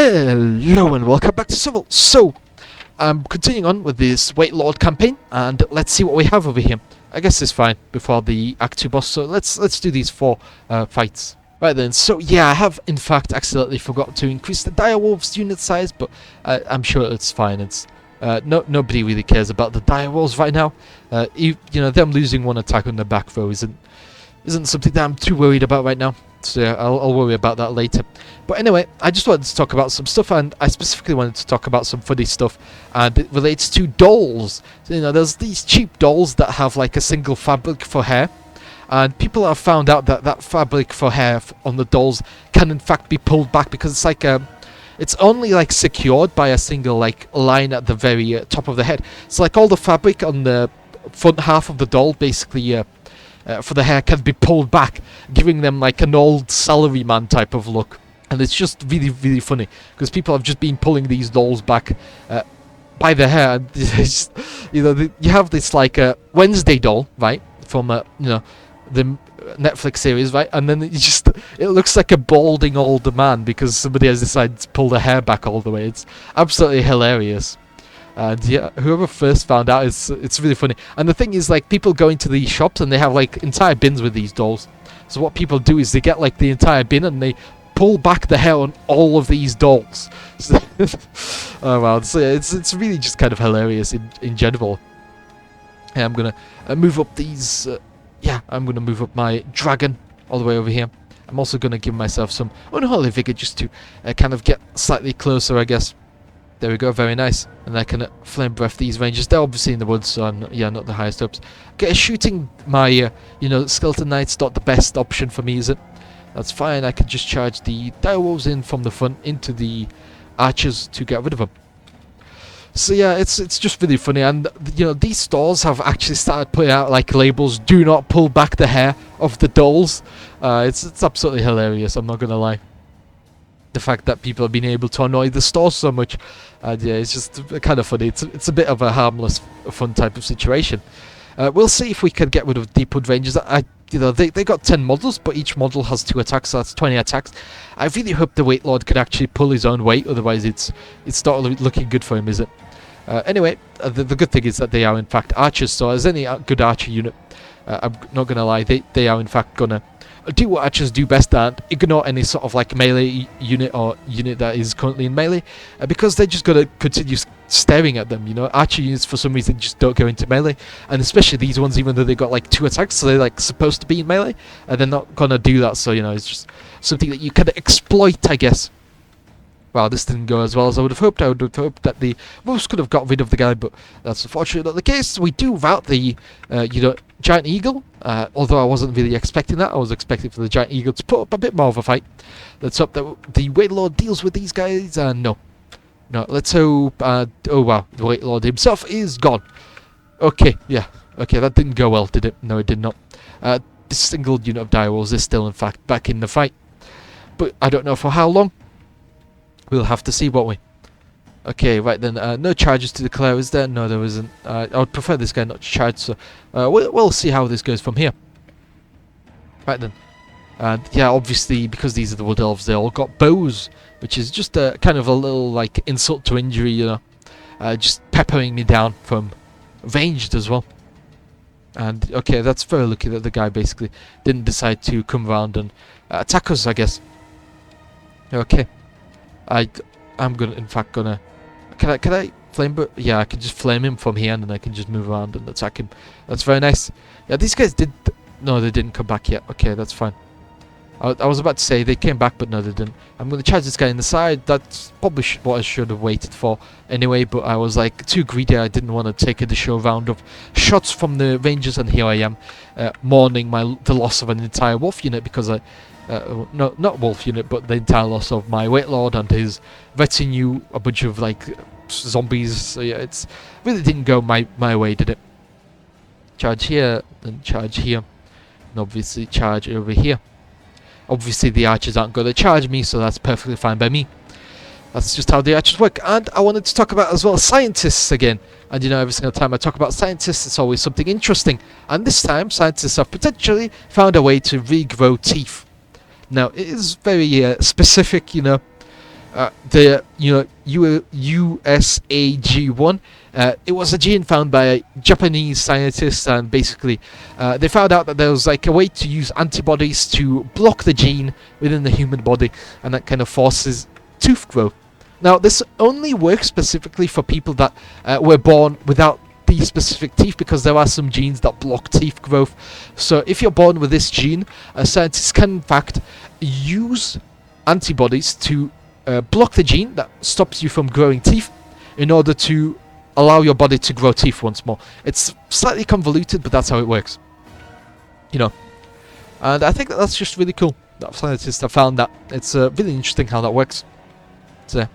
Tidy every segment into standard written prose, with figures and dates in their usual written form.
Hello and welcome back to Civil. So, I'm continuing on with this Wight Lord campaign, and let's see what we have over here. I guess it's fine before the Act 2 boss, so let's do these 4 fights. Right then, so yeah, I have in fact accidentally forgot to increase the direwolves unit size, but I'm sure it's fine. It's nobody really cares about the direwolves right now. You know, them losing one attack on the back row isn't something that I'm too worried about right now. So yeah, I'll worry about that later. But anyway, I just wanted to talk about some stuff, and I specifically wanted to talk about some funny stuff, and it relates to dolls. So, you know, there's these cheap dolls that have like a single fabric for hair, and people have found out that that fabric for hair on the dolls can in fact be pulled back, because it's like it's only like secured by a single like line at the very top of the head. So like all the fabric on the front half of the doll basically for the hair can be pulled back, giving them like an old salaryman type of look. And it's just really, really funny, because people have just been pulling these dolls back by the hair. And just, you know, you have this like Wednesday doll, right, from you know, the Netflix series, right, and then it looks like a balding older man because somebody has decided to pull the hair back all the way. It's absolutely hilarious. And yeah, whoever first found out, it's really funny. And the thing is, like, people go into these shops and they have like entire bins with these dolls. So what people do is they get like the entire bin and they pull back the hair on all of these dolls. So oh wow, so yeah, it's really just kind of hilarious in general. Yeah, I'm gonna move up these. Yeah, I'm gonna move up my dragon all the way over here. I'm also gonna give myself some unholy vigor just to kind of get slightly closer, I guess. There we go, very nice. And I can flame breath these rangers. They're obviously in the woods, so I'm not the highest hopes. Okay, shooting my you know, skeleton knight's not the best option for me, is it? That's fine. I can just charge the direwolves in from the front into the archers to get rid of them. So yeah, it's just really funny, and you know, these stores have actually started putting out like labels: "Do not pull back the hair of the dolls." It's absolutely hilarious. I'm not gonna lie. The fact that people have been able to annoy the store so much, and yeah, it's just kind of funny. It's a bit of a harmless, fun type of situation. We'll see if we can get rid of Deepwood Rangers. You know, they got 10 models, but each model has 2 attacks, so that's 20 attacks. I really hope the Wight Lord can actually pull his own weight, otherwise it's not looking good for him, is it? Anyway, the good thing is that they are in fact archers, so as any good archer unit, I'm not gonna lie, they are in fact gonna do what archers do best and ignore any sort of like melee unit or unit that is currently in melee, because they're just gonna continue staring at them. You know, archer units for some reason just don't go into melee, and especially these ones, even though they got like 2 attacks, so they're like supposed to be in melee, and they're not gonna do that. So you know, it's just something that you can exploit, I guess. Well, this didn't go as well as I would have hoped. I would have hoped that the wolves could have got rid of the guy, but that's unfortunately not the case. We do rout the, you know, giant eagle, although I wasn't really expecting that. I was expecting for the giant eagle to put up a bit more of a fight. Let's hope that the Wight Lord deals with these guys. No, let's hope. Oh wow, the Wight Lord himself is gone. Okay, yeah, okay, that didn't go well, did it? No, it did not. This single unit of direwolves is still, in fact, back in the fight, but I don't know for how long. We'll have to see, won't we? Okay, right then. No charges to declare, is there? No, there isn't. I would prefer this guy not to charge, so we'll see how this goes from here. Right then. And yeah, obviously, because these are the Wood Elves, they all got bows, which is just a kind of a little like insult to injury, you know, just peppering me down from ranged as well. And okay, that's very lucky that the guy basically didn't decide to come around and attack us, I guess. Okay. I'm in fact gonna. Can I flame? Yeah, I can just flame him from here, and then I can just move around and attack him. That's very nice. Yeah, these guys did. No, they didn't come back yet. Okay, that's fine. I was about to say they came back, but no, they didn't. I'm gonna charge this guy in the side. That's probably what I should have waited for anyway. But I was like too greedy. I didn't want to take an additional round of shots from the Rangers, and here I am, mourning the loss of an entire wolf unit because I. No, not wolf unit, but the entire loss of my Wight Lord and his retinue, a bunch of like zombies. So yeah, it's really didn't go my way, did it? Charge here, then charge here, and obviously charge over here. Obviously the archers aren't going to charge me, so that's perfectly fine by me. That's just how the archers work. And I wanted to talk about as well scientists again. And you know, every single time I talk about scientists, it's always something interesting. And this time, scientists have potentially found a way to regrow teeth. Now, it is very specific, you know, the USAG1. It was a gene found by Japanese scientists, and basically they found out that there was like a way to use antibodies to block the gene within the human body, and that kind of forces tooth growth. Now, this only works specifically for people that were born without these specific teeth, because there are some genes that block teeth growth. So if you're born with this gene, scientists can in fact use antibodies to block the gene that stops you from growing teeth in order to allow your body to grow teeth once more. It's slightly convoluted, but that's how it works. You know, and I think that's just really cool that scientists have found that. It's really interesting how that works. So,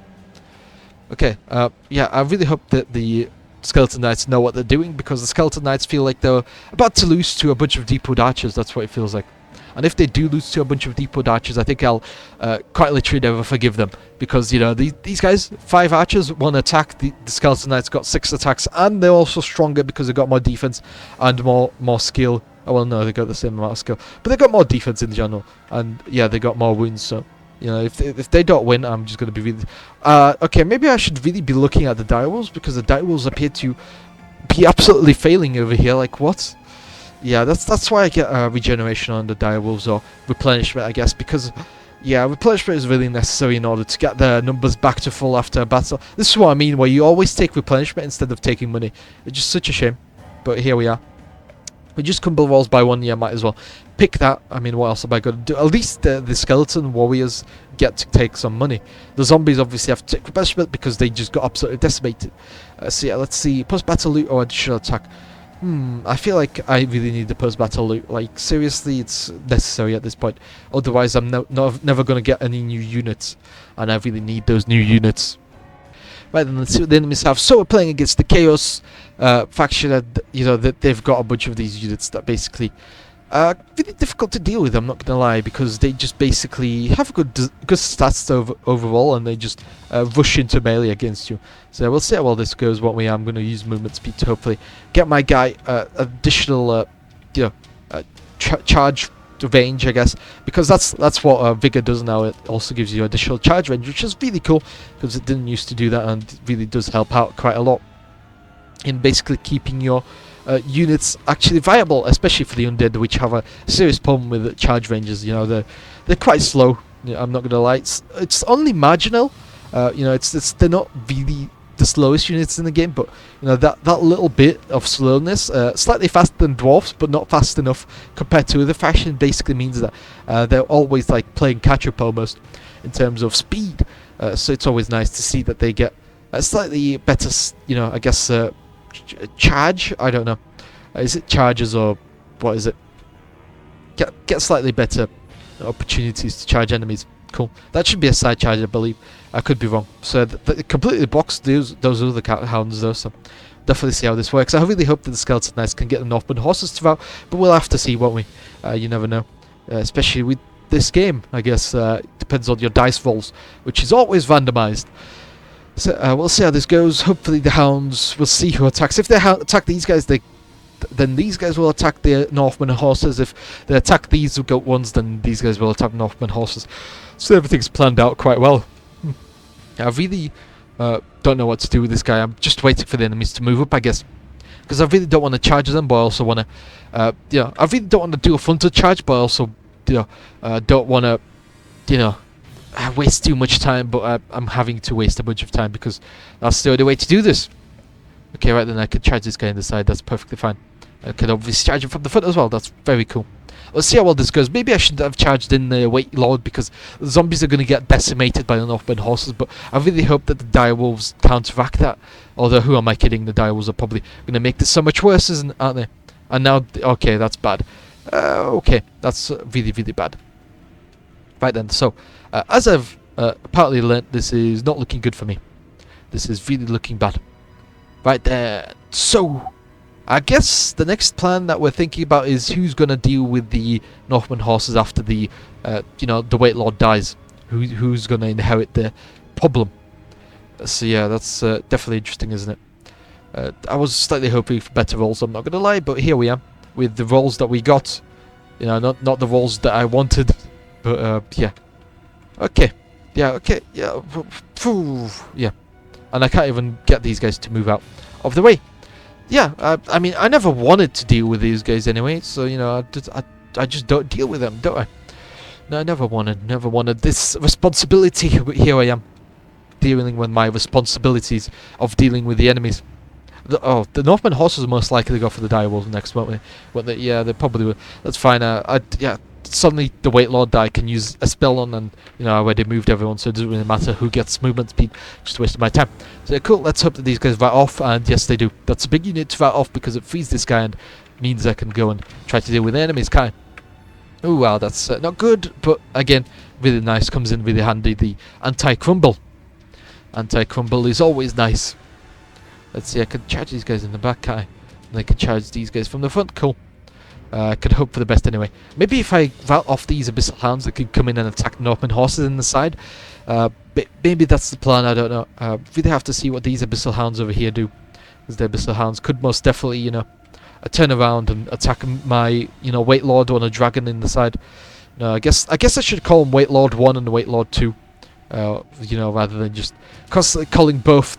okay, yeah, I really hope that the Skeleton Knights know what they're doing, because the Skeleton Knights feel like they're about to lose to a bunch of Deepwood Archers. That's what it feels like. And if they do lose to a bunch of Deepwood Archers, I think I'll quite literally never forgive them. Because, you know, these guys, 5 archers, 1 attack. The Skeleton Knights got 6 attacks, and they're also stronger because they got more defense and more skill. Oh, well, no, they got the same amount of skill. But they got more defense in general. And, yeah, they got more wounds, so... You know, if they don't win, I'm just going to be really... okay, maybe I should really be looking at the direwolves, because the direwolves appear to be absolutely failing over here. Like, what? Yeah, that's why I get regeneration on the direwolves, or replenishment, I guess, because... Yeah, replenishment is really necessary in order to get their numbers back to full after a battle. This is what I mean, where you always take replenishment instead of taking money. It's just such a shame. But here we are. We just crumble walls by 1, yeah, might as well pick that. I mean, what else am I going to do? At least the skeleton warriors get to take some money. The zombies obviously have to take replenishment because they just got absolutely decimated. So yeah, let's see. Post-battle loot or additional attack? I feel like I really need the post-battle loot. Like, seriously, it's necessary at this point. Otherwise, I'm never going to get any new units. And I really need those new units. Right, then let's see what the enemies have. So we're playing against the Chaos faction, and you know that they've got a bunch of these units that basically are really difficult to deal with. I'm not gonna lie, because they just basically have good stats overall, and they just rush into melee against you. So we'll see how well this goes. What we I'm gonna use movement speed to hopefully get my guy additional, charge range, I guess, because that's what Vigor does now. It also gives you additional charge range, which is really cool, because it didn't used to do that, and it really does help out quite a lot in basically keeping your units actually viable, especially for the undead, which have a serious problem with charge ranges. You know, they're quite slow. You know, I'm not gonna lie, it's only marginal. You know, they're not really the slowest units in the game, but you know that little bit of slowness, slightly faster than dwarfs, but not fast enough compared to other faction, basically means that they're always like playing catch up almost in terms of speed. So it's always nice to see that they get a slightly better, you know, I guess charge. I don't know, is it charges or what is it? Get slightly better opportunities to charge enemies. Cool. That should be a side charge, I believe. I could be wrong. So it completely blocks those other hounds though, so definitely see how this works. I really hope that the Skeleton Knights can get the Northman horses throughout, but we'll have to see, won't we? You never know. Especially with this game, I guess. Depends on your dice rolls, which is always randomized. So we'll see how this goes. Hopefully the hounds, we'll see who attacks. If they attack these guys, then these guys will attack the Northman horses. If they attack these goat ones, then these guys will attack Northman horses. So everything's planned out quite well. I really don't know what to do with this guy. I'm just waiting for the enemies to move up, I guess, because I really don't want to charge them, but I also want to, I really don't want to do a frontal charge, but I also, don't want to, waste too much time. But I'm having to waste a bunch of time because that's the only way to do this. Okay, right then, I could charge this guy in the side. That's perfectly fine. I could obviously charge him from the front as well. That's very cool. Let's see how well this goes. Maybe I shouldn't have charged in the Wight Lord, because the zombies are going to get decimated by the Northman horses, but I really hope that the direwolves counteract that. Although, who am I kidding? The direwolves are probably going to make this so much worse, aren't they? And now, okay, that's bad. Okay, that's really, really bad. Right then, so, as I've partly learnt, this is not looking good for me. This is really looking bad. Right there. So, I guess the next plan that we're thinking about is who's going to deal with the Northman horses after the Wight Lord dies. Who's going to inherit the problem? So yeah, that's definitely interesting, isn't it? I was slightly hoping for better rolls, I'm not going to lie, but here we are with the rolls that we got. You know, not the rolls that I wanted, but yeah. Okay, Yeah, okay, yeah. Yeah. And I can't even get these guys to move out of the way. Yeah, I mean, I never wanted to deal with these guys anyway, so, you know, I just don't deal with them, don't I? No, I never wanted this responsibility, but here I am, dealing with my responsibilities of dealing with the enemies. The Northman horses are most likely to go for the direwolves next, won't they? Yeah, they probably will. That's fine. Yeah, suddenly the Weight Lord I can use a spell on, and you know I already moved everyone, so it doesn't really matter who gets movement speed. Just wasted my time. So cool. Let's hope that these guys rat off, and yes, they do. That's a big unit to rat off because it frees this guy and means I can go and try to deal with the enemies. Kind. Oh wow, that's not good, but again, really nice. Comes in really handy. The anti-crumble. Anti-crumble is always nice. Let's see, I could charge these guys in the back, can't I? And I could charge these guys from the front, cool. I could hope for the best anyway. Maybe if I rat off these Abyssal Hounds, they could come in and attack Northman horses in the side. Maybe that's the plan, I don't know. Really have to see what these Abyssal Hounds over here do. Because the Abyssal Hounds could most definitely, you know, turn around and attack my, you know, Weight Lord on a dragon in the side. No, I guess I should call them Weight Lord 1 and Weight Lord 2. You know, rather than just constantly calling both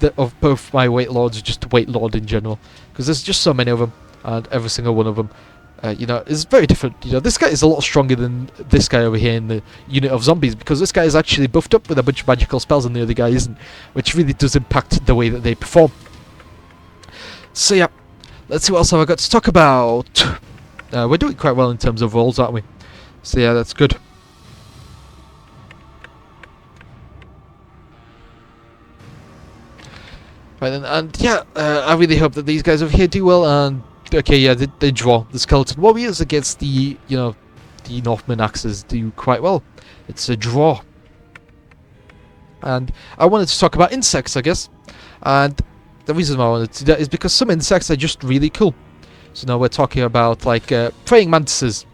my Weight Lords just Weight Lord in general, because there's just so many of them, and every single one of them, you know, is very different. You know, this guy is a lot stronger than this guy over here in the unit of zombies, because this guy is actually buffed up with a bunch of magical spells, and the other guy isn't, which really does impact the way that they perform. So yeah, let's see what else have I got to talk about. We're doing quite well in terms of rolls, aren't we? So yeah, that's good. Right then, and yeah, I really hope that these guys over here do well, and okay, yeah, they draw. The Skeleton Warriors against the, you know, the Northman Axes do quite well. It's a draw. And I wanted to talk about insects, I guess, and the reason why I wanted to do that is because some insects are just really cool. So now we're talking about, like, praying mantises.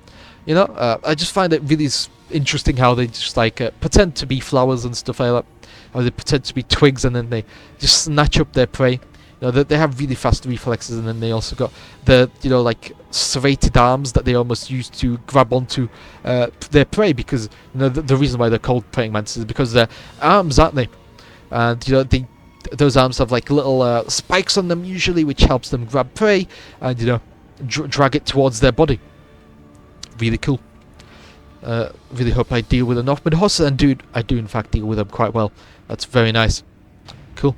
You know, I just find it really interesting how they just, like, pretend to be flowers and stuff like that. How they pretend to be twigs and then they just snatch up their prey. You know, they have really fast reflexes, and then they also got the, you know, like, serrated arms that they almost use to grab onto their prey, because, you know, the reason why they're called praying mantises is because they're arms, aren't they? And, you know, those arms have, like, little spikes on them usually, which helps them grab prey and, you know, drag it towards their body. Really cool. Really hope I deal with a Northman horse, and dude, I do in fact deal with them quite well. That's very nice. Cool.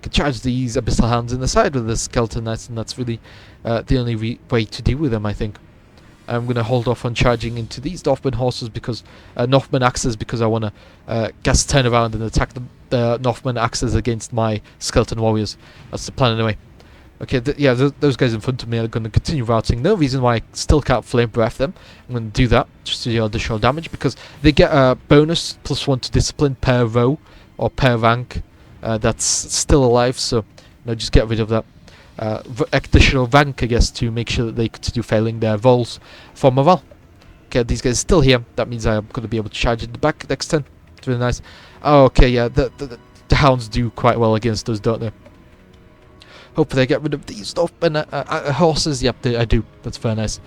Can charge these Abyssal Hounds in the side with the Skeleton Knights, and that's really the only way to deal with them, I think. I'm going to hold off on charging into these Northman horses, because Northman axes, because I want to guess turn around and attack the Northman axes against my Skeleton Warriors. That's the plan anyway. Okay, yeah, those guys in front of me are going to continue routing. No reason why I still can't Flame Breath them. I'm going to do that just to deal additional damage, because they get a bonus +1 to discipline per row or per rank that's still alive, so you know, just get rid of that additional rank, I guess, to make sure that they continue failing their rolls for morale. Okay, these guys are still here. That means I'm going to be able to charge in the back next turn. It's really nice. Oh, okay, yeah, the hounds do quite well against us, don't they? Hopefully I get rid of these Northman horses. Yep, I do. That's very nice.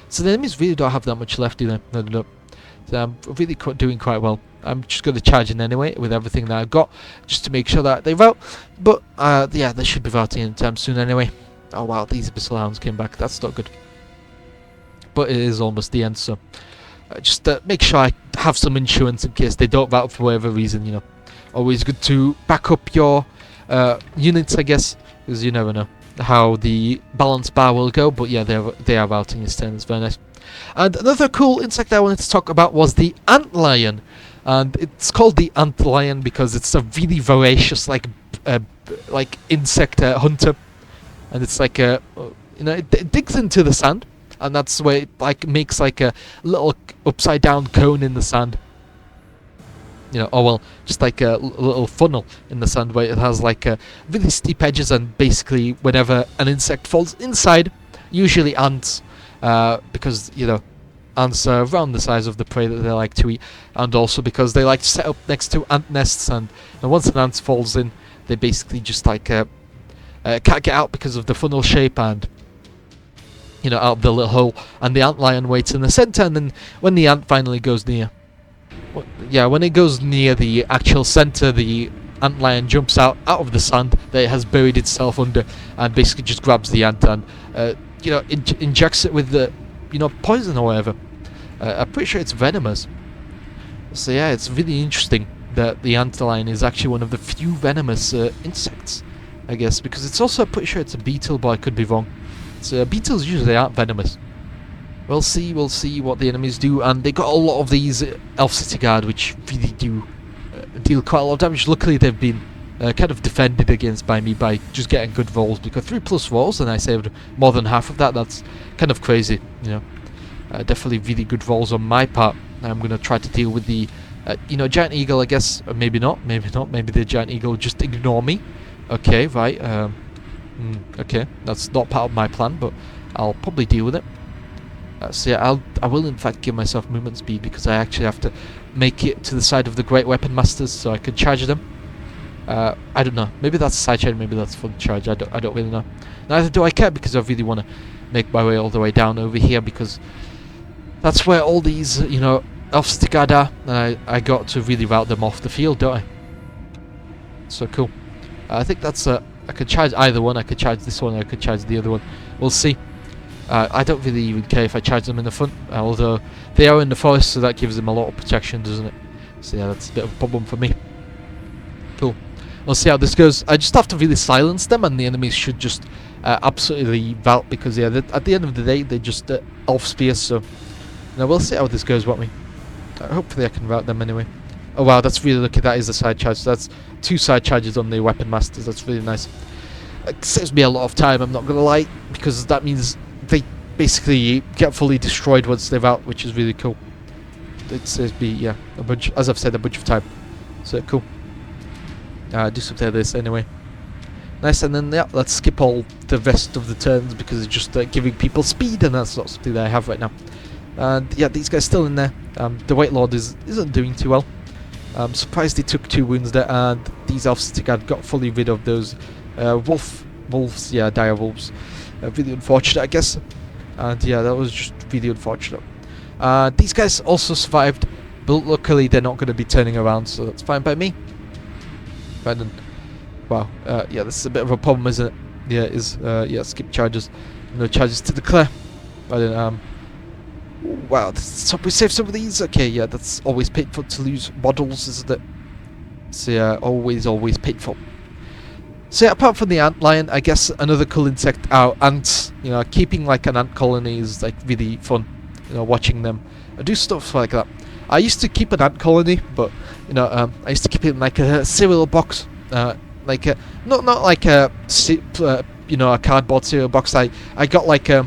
So the enemies really don't have that much left, do they? No. So I'm really doing quite well. I'm just going to charge in anyway with everything that I've got, just to make sure that they rout. But yeah, they should be routing anytime soon anyway. Oh wow, these Abyssal Hounds came back. That's not good. But it is almost the end, so just make sure I have some insurance in case they don't rout for whatever reason. You know, always good to back up your units, I guess, because you never know how the balance bar will go. But yeah, they are routing this turn. It's very nice. And another cool insect I wanted to talk about was the antlion, and it's called the antlion because it's a really voracious like insect hunter, and it's like you know, it digs into the sand, and that's where it like makes like a little upside down cone in the sand. You know, or well, just like a little funnel in the sand where it has like really steep edges, and basically whenever an insect falls inside, usually ants, because you know, ants are around the size of the prey that they like to eat, and also because they like to set up next to ant nests, and once an ant falls in, they basically just like can't get out because of the funnel shape, and you know, out of the little hole, and the antlion waits in the center, and then when the ant finally goes near, yeah, when it goes near the actual center, the antlion jumps out of the sand that it has buried itself under, and basically just grabs the ant and injects it with the poison or whatever. I'm pretty sure it's venomous. So yeah, it's really interesting that the antlion is actually one of the few venomous insects, I guess, because it's also pretty sure it's a beetle, but I could be wrong. So beetles usually aren't venomous. We'll see what the enemies do, and they got a lot of these Elf City Guard, which really do deal quite a lot of damage. Luckily, they've been kind of defended against by me by just getting good rolls, because 3+ rolls, and I saved more than half of that. That's kind of crazy, definitely really good rolls on my part. I'm going to try to deal with the, Giant Eagle, I guess. Maybe not. Maybe the Giant Eagle will just ignore me. Okay, right. Okay, that's not part of my plan, but I'll probably deal with it. So yeah, I will in fact give myself movement speed, because I actually have to make it to the side of the Great Weapon Masters so I can charge them. I don't know. Maybe that's a side charge, maybe that's full charge. I don't really know. Neither do I care, because I really want to make my way all the way down over here, because that's where all these, Elf City Guard are, and I got to really route them off the field, don't I? So cool. I think that's I could charge either one. I could charge this one, or I could charge the other one. We'll see. I don't really even care if I charge them in the front, although they are in the forest, so that gives them a lot of protection, doesn't it? So yeah, that's a bit of a problem for me. Cool. We'll see how this goes. I just have to really silence them, and the enemies should just absolutely vault, because yeah, at the end of the day, they're just elf spears. So now we'll see how this goes, won't we? Hopefully I can route them anyway. Oh wow, that's really lucky. That is a side charge. So that's 2 side charges on the Weapon Masters. That's really nice. It saves me a lot of time, I'm not gonna lie, because that means they basically get fully destroyed once they're out, which is really cool. It saves me, yeah, a bunch, as I've said, a bunch of time. So cool. Do something like this anyway. Nice, and then yeah, let's skip all the rest of the turns, because it's just giving people speed, and that's not something that I have right now. And yeah, these guys still in there. The Wight Lord isn't doing too well. I'm surprised he took 2 wounds there, and these Elf City Guard got fully rid of those wolves, yeah, dire wolves. Really unfortunate, I guess. And yeah, that was just really unfortunate. These guys also survived, but luckily they're not going to be turning around, so that's fine by me. Right then. Wow. Yeah, this is a bit of a problem, isn't it? Yeah, it is. Yeah, skip charges. No charges to declare. Right then, wow, so we saved some of these. Okay, yeah, that's always painful to lose models, isn't it? So yeah, always painful. So yeah, apart from the antlion, I guess another cool insect are ants. Keeping like an ant colony is like really fun. Watching them do stuff like that. I used to keep an ant colony, but I used to keep it in like a cereal box, like a, not like a a cardboard cereal box. I got like a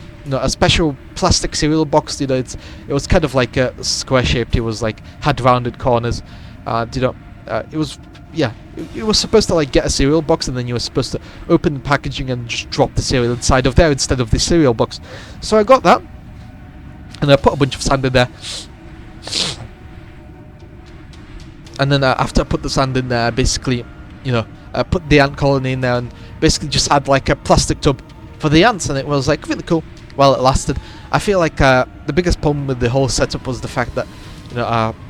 special plastic cereal box. It was kind of like a square shaped. It was like had rounded corners. It was. Yeah, it was supposed to like get a cereal box, and then you were supposed to open the packaging and just drop the cereal inside of there instead of the cereal box. So I got that, and I put a bunch of sand in there. And then after I put the sand in there, I basically, I put the ant colony in there and basically just had like a plastic tub for the ants, and it was like really cool while it lasted. I feel like the biggest problem with the whole setup was the fact that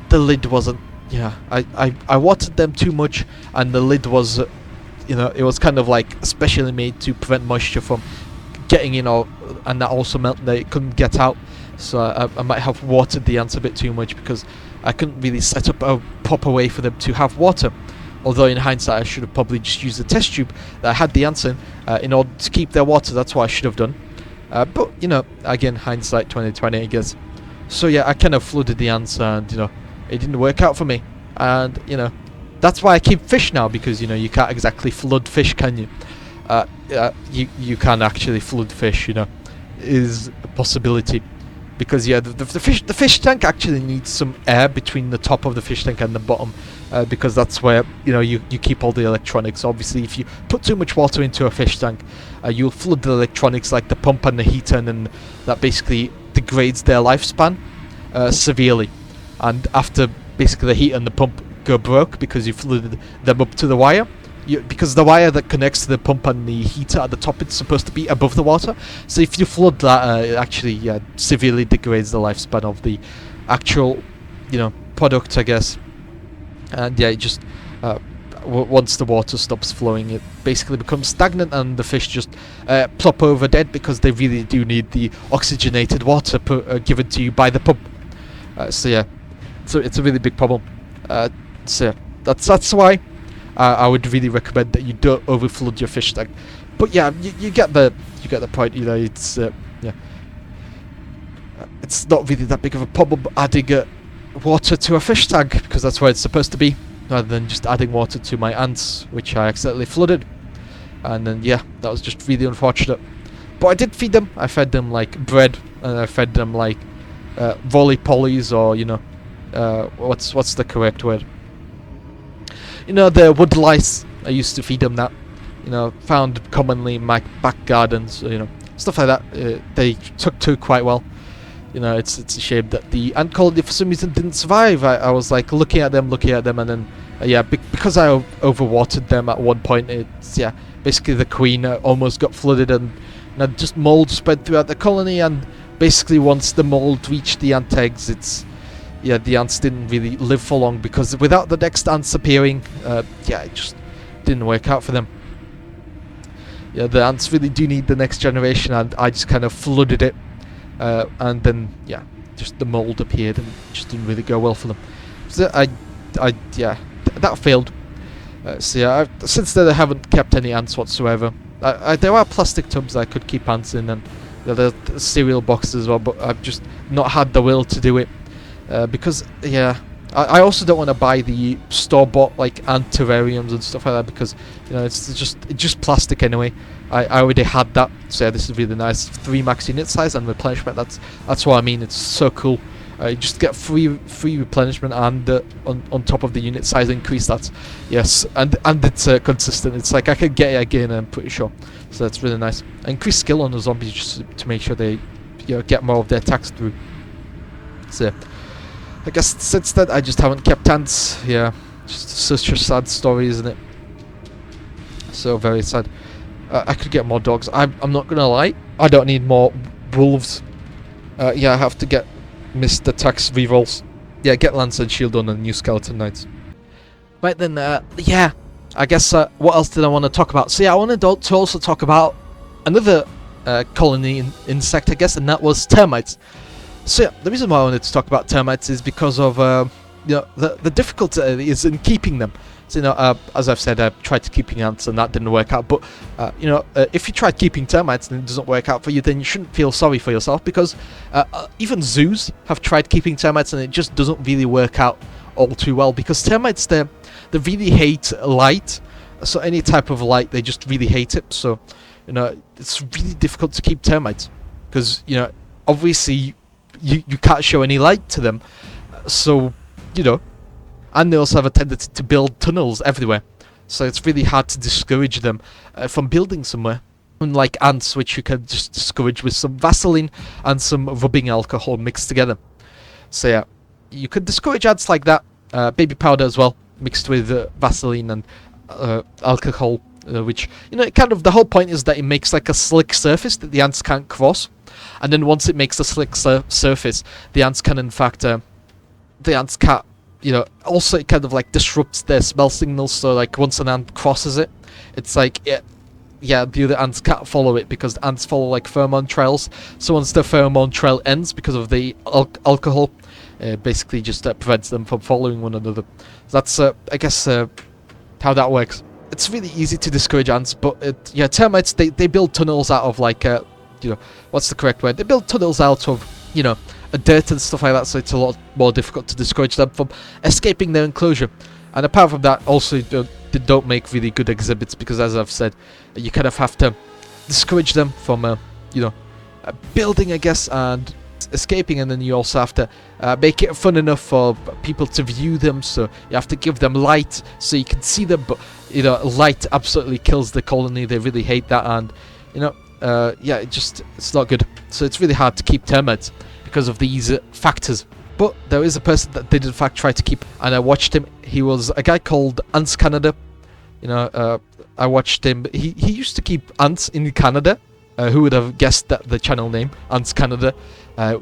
the lid wasn't. Yeah, I watered them too much, and the lid was, it was kind of like specially made to prevent moisture from getting in, and that also meant that it couldn't get out. So I might have watered the ants a bit too much, because I couldn't really set up a proper way for them to have water. Although in hindsight, I should have probably just used a test tube that I had the ants in order to keep their water. That's what I should have done. But again, hindsight 2020, I guess. So yeah, I kind of flooded the ants, and it didn't work out for me. And that's why I keep fish now, because you can't exactly flood fish, can you? You can actually flood fish. Is a possibility, because yeah, the fish tank actually needs some air between the top of the fish tank and the bottom, because that's where you keep all the electronics. Obviously, if you put too much water into a fish tank, you'll flood the electronics like the pump and the heater, and that basically degrades their lifespan severely. And after basically the heat and the pump go broke because you flooded them up to the wire, because the wire that connects to the pump and the heater at the top, it's supposed to be above the water. So if you flood that, it actually severely degrades the lifespan of the actual product, I guess. And yeah, it just once the water stops flowing, it basically becomes stagnant, and the fish just plop over dead because they really do need the oxygenated water given to you by the pump. So yeah, so it's a really big problem. So yeah, that's why I would really recommend that you don't overflood your fish tank. But yeah, you get the point. You know, it's yeah, it's not really that big of a problem adding water to a fish tank, because that's where it's supposed to be, rather than just adding water to my ants, which I accidentally flooded. And then yeah, that was just really unfortunate. But I did feed them. I fed them like bread, and I fed them like volley pollies, or you know, what's the correct word? You know, the wood lice. I used to feed them that. You know, found commonly in my back gardens. You know, stuff like that. They took to quite well. You know, it's a shame that the ant colony for some reason didn't survive. I was like looking at them, and then yeah, because I overwatered them at one point. It's yeah, basically the queen almost got flooded, and you know, just mold spread throughout the colony. And basically, once the mold reached the ant eggs, it's yeah, the ants didn't really live for long, because without the next ants appearing, yeah, it just didn't work out for them. Yeah, the ants really do need the next generation, and I just kind of flooded it. And then yeah, just the mold appeared, and it just didn't really go well for them. So yeah, that failed. So yeah, since then I haven't kept any ants whatsoever. There are plastic tubs I could keep ants in, and the cereal boxes as well, but I've just not had the will to do it, because yeah, I also don't want to buy the store-bought like ant terrariums and stuff like that, because you know it's just plastic anyway. I already had that, so yeah, this is really nice. 3 max unit size and replenishment. That's what I mean. It's so cool. You just get free replenishment, and on top of the unit size increase. That's yes, and it's consistent. It's like I can get it again, I'm pretty sure. So that's really nice. Increase skill on the zombies just to make sure they get more of their attacks through. So I guess since then I just haven't kept ants. Yeah, just such a sad story, isn't it? So very sad. I could get more dogs. I'm not gonna lie. I don't need more wolves. Yeah, I have to get Mr. Tax rerolls. Yeah, get Lance and Shield on the new Skeleton Knights. Right then, yeah. I guess what else did I want to talk about? So yeah, I wanted to also talk about another colony insect, I guess, and that was termites. So yeah, the reason why I wanted to talk about termites is because of you know, the difficulty is in keeping them. So, you know, as I've said, I've tried to keeping ants and that didn't work out. But, you know, if you tried keeping termites and it doesn't work out for you, then you shouldn't feel sorry for yourself, because even zoos have tried keeping termites and it just doesn't really work out all too well, because termites, they really hate light. So any type of light, they just really hate it. So, you know, it's really difficult to keep termites, because, you know, obviously you can't show any light to them. So, you know, and they also have a tendency to build tunnels everywhere, so it's really hard to discourage them from building somewhere. Unlike ants, which you can just discourage with some Vaseline and some rubbing alcohol mixed together. So yeah, you could discourage ants like that. Baby powder as well, mixed with Vaseline and alcohol, which, you know, kind of the whole point is that it makes like a slick surface that the ants can't cross, and then once it makes a slick surface, the ants can in fact you know, also it kind of like disrupts their smell signals. So like once an ant crosses it, it's like yeah, the other ants can't follow it, because ants follow like pheromone trails. So once the pheromone trail ends because of the alcohol, basically just prevents them from following one another. That's I guess how that works. It's really easy to discourage ants, but yeah, termites, they build tunnels out of like you know, what's the correct word? They build tunnels out of, you know, dirt and stuff like that, so it's a lot more difficult to discourage them from escaping their enclosure. And apart from that, also they don't make really good exhibits, because as I've said, you kind of have to discourage them from you know, building, I guess, and escaping, and then you also have to make it fun enough for people to view them. So you have to give them light so you can see them, but you know, light absolutely kills the colony. They really hate that, and you know, yeah, it's not good. So it's really hard to keep termites because of these factors. But there is a person that did in fact try to keep, and I watched him. He was a guy called Ants Canada. You know, I watched him. He used to keep ants in Canada. Who would have guessed that the channel name, Ants Canada?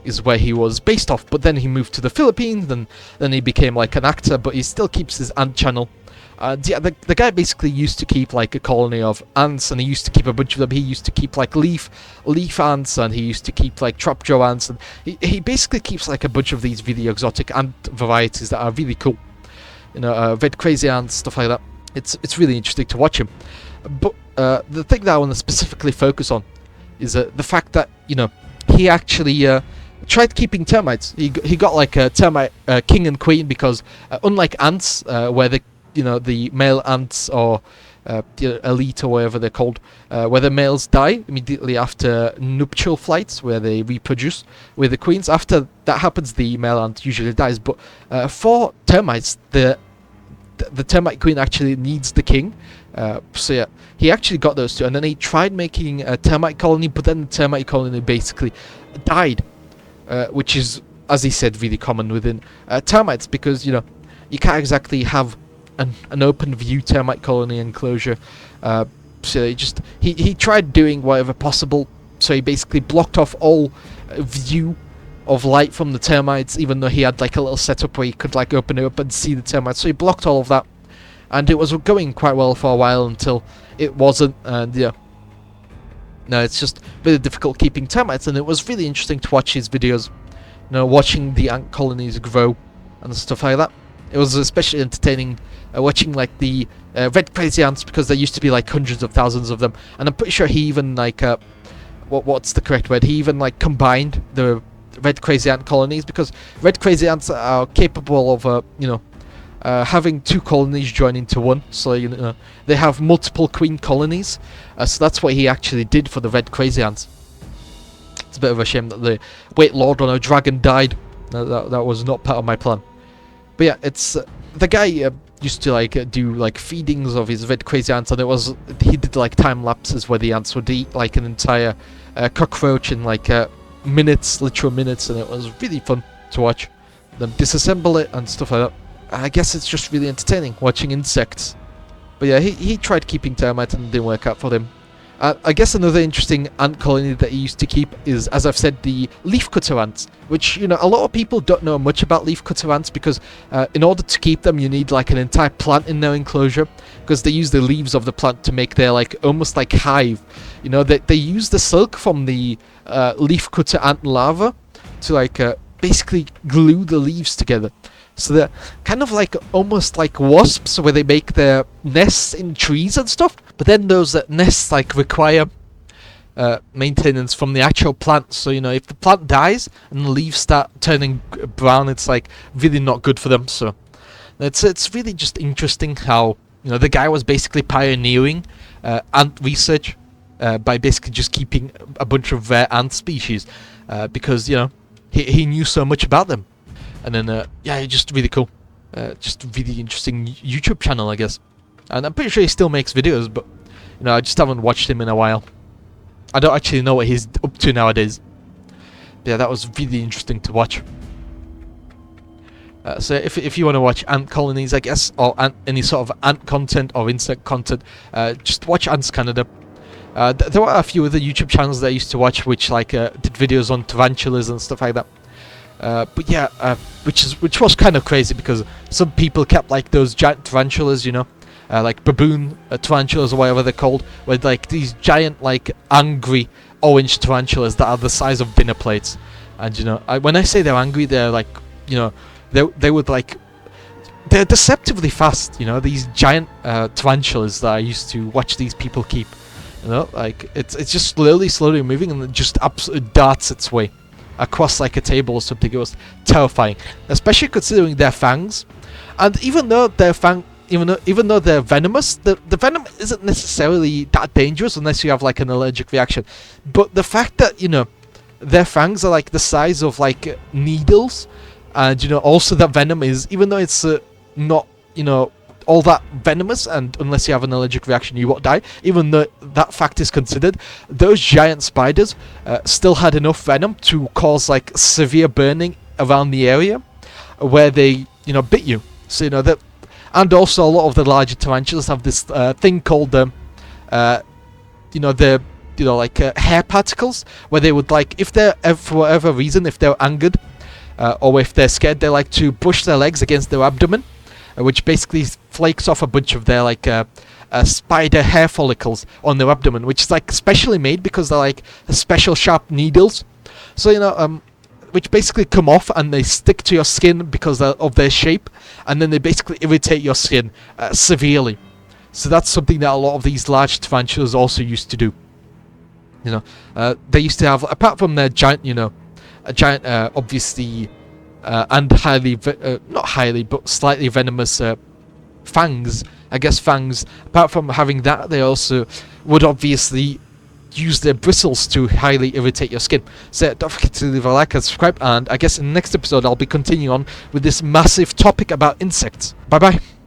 is where he was based off. But then he moved to the Philippines, and then he became like an actor, but he still keeps his ant channel. Yeah, the guy basically used to keep like a colony of ants, and he used to keep a bunch of them. He used to keep like leaf ants, and he used to keep like trapjaw ants, and he basically keeps like a bunch of these really exotic ant varieties that are really cool. You know, red crazy ants, stuff like that. It's really interesting to watch him. But the thing that I want to specifically focus on is the fact that, you know, he actually tried keeping termites. He got like a termite king and queen, because unlike ants, where the male ants, or elite or whatever they're called, where the males die immediately after nuptial flights, where they reproduce with the queens. After that happens, the male ant usually dies. But for termites, the termite queen actually needs the king. So yeah, he actually got those two, and then he tried making a termite colony, but then the termite colony basically died, which is, as he said, really common within termites, because, you know, you can't exactly have an open view termite colony enclosure. So he tried doing whatever possible. So he basically blocked off all view of light from the termites, even though he had like a little setup where he could like open it up and see the termites. So he blocked all of that, and it was going quite well for a while until it wasn't. And yeah, no, it's just really difficult keeping termites, and it was really interesting to watch his videos, you know, watching the ant colonies grow and stuff like that. It was especially entertaining watching like the red crazy ants, because there used to be like hundreds of thousands of them, and I'm pretty sure he even like what's the correct word? He even like combined the red crazy ant colonies, because red crazy ants are capable of having two colonies join into one. So, you know, they have multiple queen colonies. So that's what he actually did for the red crazy ants. It's a bit of a shame that the Wight Lord on a dragon died. That was not part of my plan. But yeah, it's the guy used to like do like feedings of his red crazy ants, and he did like time lapses where the ants would eat like an entire cockroach in like minutes, literal minutes, and it was really fun to watch them disassemble it and stuff like that. I guess it's just really entertaining watching insects. But yeah, he tried keeping termites and it didn't work out for him. I guess another interesting ant colony that he used to keep is, as I've said, the leafcutter ants, which, you know, a lot of people don't know much about leafcutter ants, because in order to keep them you need like an entire plant in their enclosure, because they use the leaves of the plant to make their like almost like hive. You know, they use the silk from the leafcutter ant larva to like basically glue the leaves together. So they're kind of like almost like wasps, where they make their nests in trees and stuff. But then those nests like require maintenance from the actual plant. So, you know, if the plant dies and the leaves start turning brown, it's like really not good for them. So it's really just interesting how, you know, the guy was basically pioneering ant research by basically just keeping a bunch of rare ant species, because, you know, he knew so much about them. And then, yeah, just really cool. Just really interesting YouTube channel, I guess. And I'm pretty sure he still makes videos, but, you know, I just haven't watched him in a while. I don't actually know what he's up to nowadays. But yeah, that was really interesting to watch. So if you want to watch ant colonies, I guess, or any sort of ant content or insect content, just watch Ants Canada. There were a few other YouTube channels that I used to watch, which like did videos on tarantulas and stuff like that. But yeah, which was kind of crazy, because some people kept like those giant tarantulas, you know, like baboon tarantulas or whatever they're called, with like these giant like angry orange tarantulas that are the size of dinner plates. And, you know, when I say they're angry, they're like, you know, they would like, they're deceptively fast, you know, these giant tarantulas that I used to watch these people keep. You know, like it's just slowly moving, and it just absolutely darts its way across like a table or something. It was terrifying, especially considering their fangs. And even though they're even though they're venomous, the venom isn't necessarily that dangerous unless you have like an allergic reaction. But the fact that, you know, their fangs are like the size of like needles, and, you know, also that venom is, even though it's not, you know, all that venomous, and unless you have an allergic reaction you won't die, even though that fact is considered, those giant spiders still had enough venom to cause like severe burning around the area where they, you know, bit you. So, you know, that, and also a lot of the larger tarantulas have this thing called you know, the like hair particles, where they would like, if they're for whatever reason, if they're angered or if they're scared, they like to brush their legs against their abdomen, which basically flakes off a bunch of their like spider hair follicles on their abdomen, which is like specially made because they're like special sharp needles. So which basically come off and they stick to your skin because of their shape, and then they basically irritate your skin severely. So that's something that a lot of these large tarantulas also used to do. They used to have, apart from their giant, obviously, and not highly, but slightly venomous fangs. I guess fangs. Apart from having that, they also would obviously use their bristles to highly irritate your skin. So don't forget to leave a like and subscribe, and I guess in the next episode I'll be continuing on with this massive topic about insects. Bye bye.